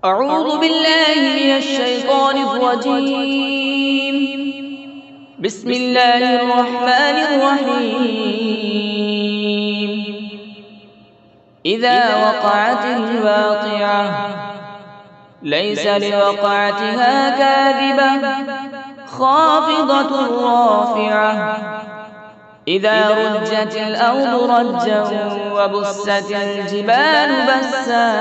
أعوذ بالله من الشيطان الرجيم. بسم الله الرحمن الرحيم. إذا وقعت الواقعة ليس لوقعتها كاذبة خافضة رافعة إذا رجت الأرض رجا وبست الجبال بسا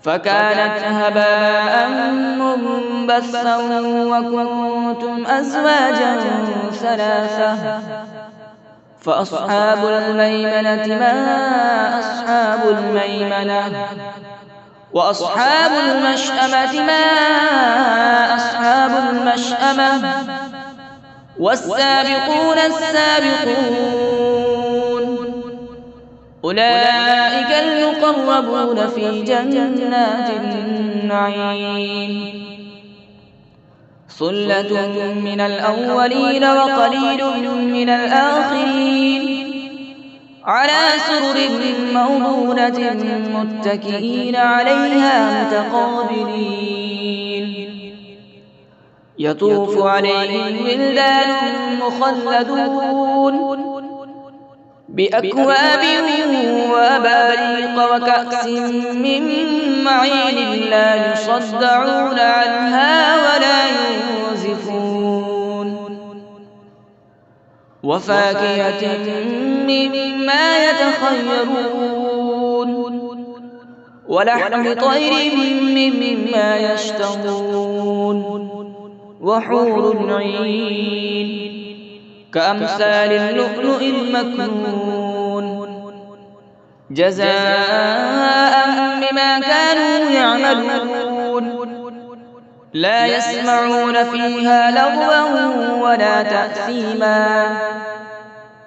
فكانت هباء منبثا وكنتم أزواجا ثلاثة فأصحاب الميمنة ما أصحاب الميمنة وأصحاب المشأمة ما أصحاب المشأمة والسابقون السابقون أولئك المقربون في جنات النعيم ثلة من الأولين وقليل من الآخرين على سرر موضونة متكئين عليها متقابلين يطوف عليهم ولدان مخلدون بأكواب وأباريق وكأس من معين لا يصدعون عنها ولا ينزفون وفاكهة مما يتخيرون ولحم طير مما يشتهون وحور عين كأمثال اللؤلؤ المكنون جزاء بما كانوا يعملون لا يسمعون فيها لغوا ولا تأثيما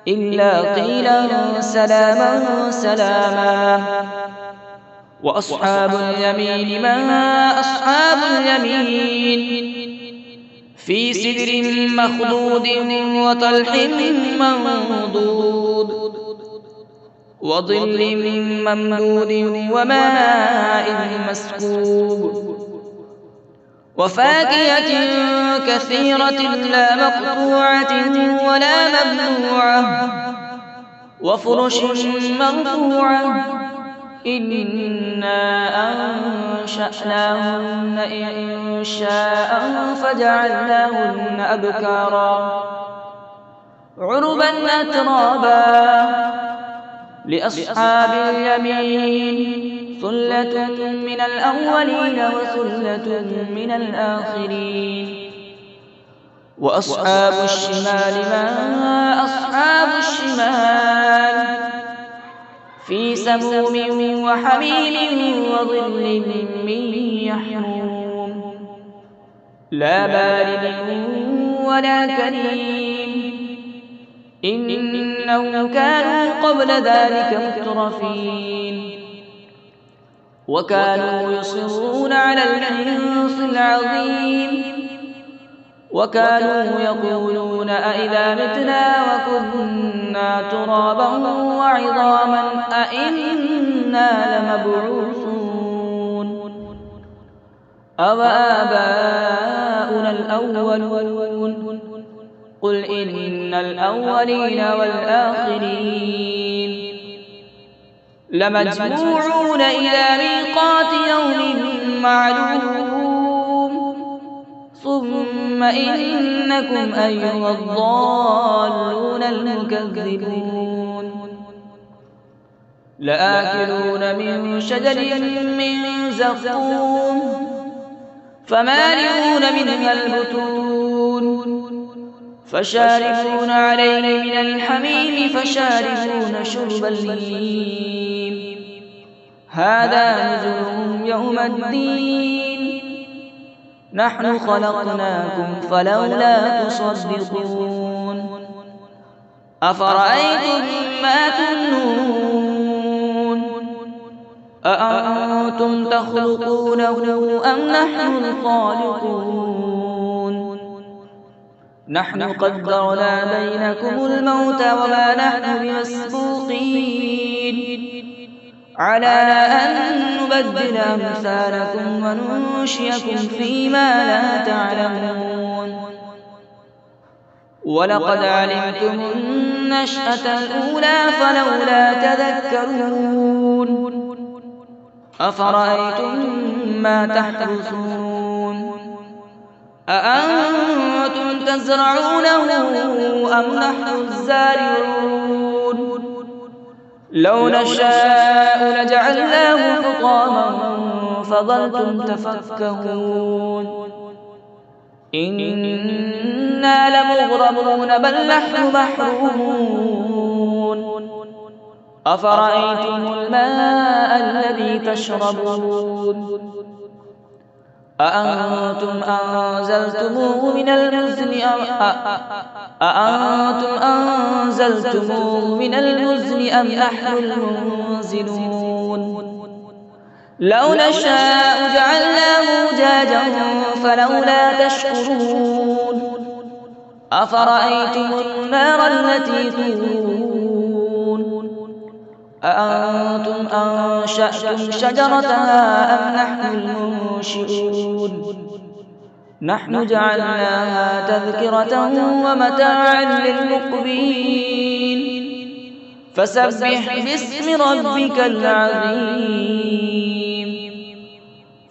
إلا قيلا سلاما سلاما وأصحاب اليمين ما أصحاب اليمين في سدر مخضود وطلح منضود وظل ممدود وماء مسكوب وفاكهة كثيرة لا مقطوعة ولا ممنوعة وفرش مرفوعة إنا أنشأناهن إنشاء فجعلناهن أبكارا عربا أترابا لأصحاب اليمين ثلة من الأولين وثلة من الآخرين وأصحاب الشمال ما أصحاب الشمال في سموم وحميم وظل من يحموم لا بارد ولا كريم إنهم كانوا قبل ذلك مترفين وكانوا يصرون على الحنث العظيم وكانوا يقولون أئذا متنا وكنا ترابا وعظاما أئنا لمبعوثون أوآباؤنا الأولون قل إن الأولين والآخرين لمجموعون إلى ميقات يوم معلوم ثم إنكم أيها الضالون المكذبون لآكلون من شجر من زقوم فمالئون منها البطون فشاربون عليه من الحميم فشاربون شرب الهيم هذا نزلهم يوم الدين نحن خلقناكم فلولا تصدقون أفرأيتم ما تمنون أأنتم تخلقونه أم نحن الخالقون نحن قدرنا بينكم الموت وما نحن بمسبوقين على أن نبدل أمثالكم وننشئكم فيما لا تعلمون ولقد علمتم النشأة الأولى فلولا تذكرون أفرأيتم ما تحرثون أأنتم تزرعونه أم نحن الزارعون لو نشاء لجعلناه حطاما فظلتم تفكهون إنا لمغرمون بل نحن محرومون أفرأيتم الماء الذي تشربون أأنتم أنزلتموه من المزن أم نحن المنزلون لو نشاء جعلناه أجاجا فلولا تشكرون أفرأيتم النار التي تورون أأنتم أنشأتم شجرتها أم نحن المنشئون نحن جعلناها تذكرة ومتاعا للمقوين فسبح باسم ربك العظيم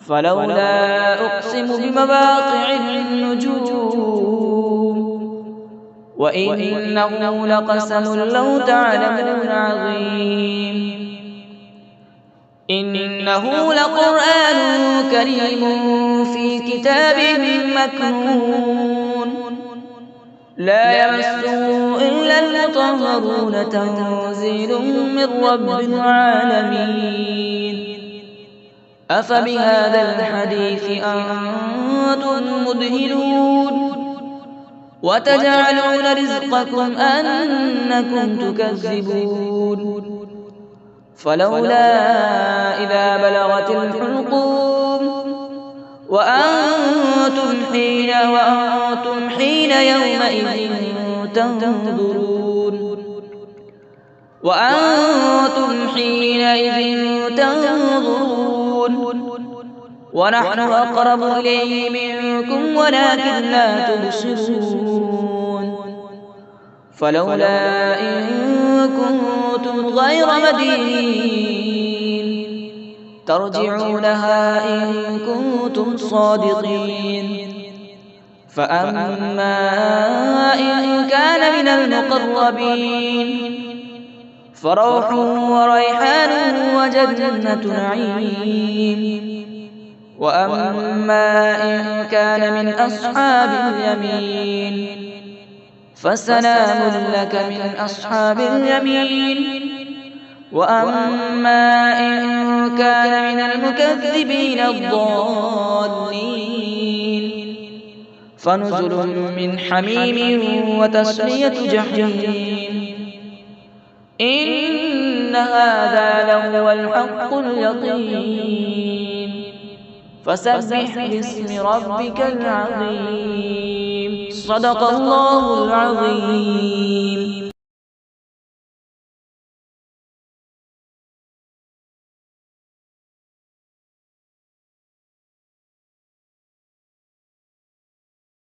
فلولا أقسم بمواقع النجوم وإنه لقسم لو تعلمون عظيم إنه لقرآن كريم في كتاب مكنون لا يمسه إلا المطهرون تنزيل من رب العالمين أفبهذا الحديث أنتم مدهنون وتجعلون رزقكم أنكم تكذبون فلولا إذا بلغت الحلقوم وأنتم حين يومئذ تنظرون ونحن أقرب إليه منكم ولكن لا تبصرون فلولا إن كنتم غير مدينين ترجعونها إن كنتم صادقين فأما إن كان من المقربين فروح وريحان وجنة نعيم وأما إن كان من أصحاب اليمين فسلام لك من أصحاب اليمين وأما إن كان من المكذبين الضالين فنزل من حميم وتسلية جحيم إن هذا لهو الحق اليقين فسبح باسم ربك العظيم صدق الله العظيم.